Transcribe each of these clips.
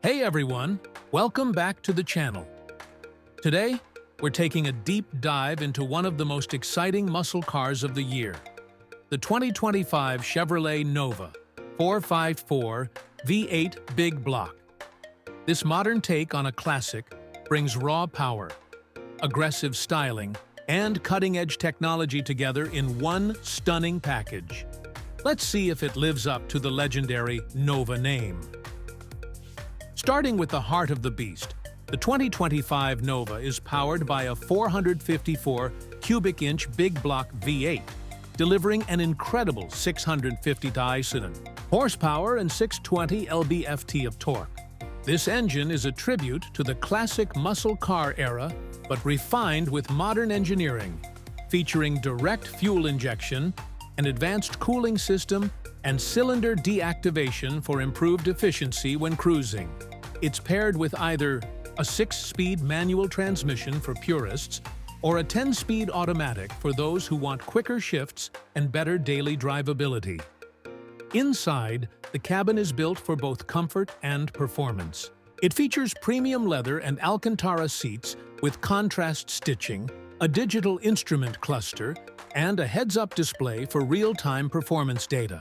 Hey everyone, welcome back to the channel. Today, we're taking a deep dive into one of the most exciting muscle cars of the year, the 2025 Chevrolet Nova 454 V8 Big Block. This modern take on a classic brings raw power, aggressive styling, and cutting-edge technology together in one stunning package. Let's see if it lives up to the legendary Nova name. Starting with the heart of the beast, the 2025 Nova is powered by a 454 cubic-inch big block V8, delivering an incredible 650 horsepower and 620 lb-ft of torque. This engine is a tribute to the classic muscle car era, but refined with modern engineering, featuring direct fuel injection, an advanced cooling system, and cylinder deactivation for improved efficiency when cruising. It's paired with either a 6-speed manual transmission for purists or a 10-speed automatic for those who want quicker shifts and better daily drivability. Inside, the cabin is built for both comfort and performance. It features premium leather and Alcantara seats with contrast stitching, a digital instrument cluster, and a heads-up display for real-time performance data.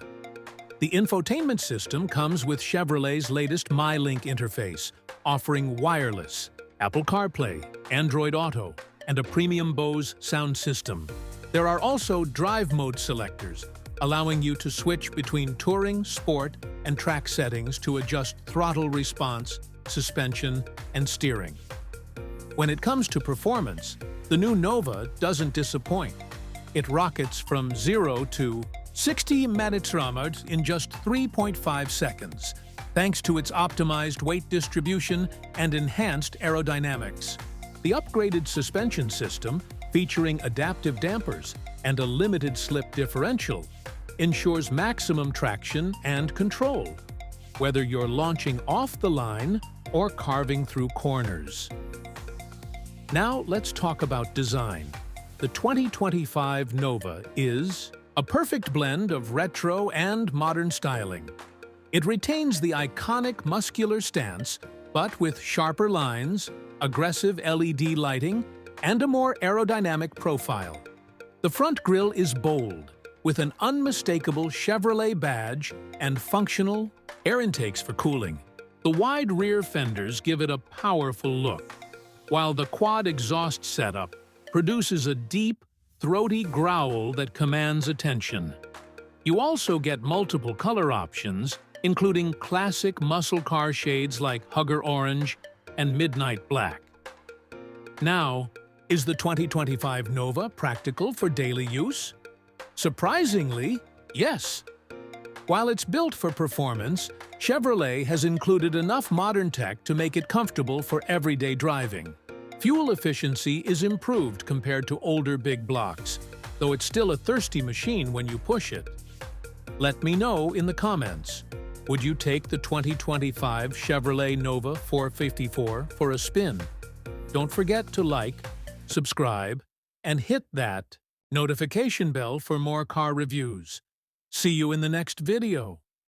The infotainment system comes with Chevrolet's latest MyLink interface, offering wireless, Apple CarPlay, Android Auto, and a premium Bose sound system. There are also drive mode selectors, allowing you to switch between touring, sport, and track settings to adjust throttle response, suspension, and steering. When it comes to performance, the new Nova doesn't disappoint. It rockets from 0 to 60 km/h in just 3.5 seconds, thanks to its optimized weight distribution and enhanced aerodynamics. The upgraded suspension system, featuring adaptive dampers and a limited slip differential, ensures maximum traction and control, whether you're launching off the line or carving through corners. Now let's talk about design. The 2025 Nova is a perfect blend of retro and modern styling. It retains the iconic muscular stance, but with sharper lines, aggressive LED lighting, and a more aerodynamic profile. The front grille is bold, with an unmistakable Chevrolet badge and functional air intakes for cooling. The wide rear fenders give it a powerful look, while the quad exhaust setup produces a deep, throaty growl that commands attention. You also get multiple color options, including classic muscle car shades like Hugger Orange and Midnight Black. Now, is the 2025 Nova practical for daily use? Surprisingly, yes. While it's built for performance, Chevrolet has included enough modern tech to make it comfortable for everyday driving. Fuel efficiency is improved compared to older big blocks, though it's still a thirsty machine when you push it. Let me know in the comments. Would you take the 2025 Chevrolet Nova 454 for a spin? Don't forget to like, subscribe, and hit that notification bell for more car reviews. See you in the next video.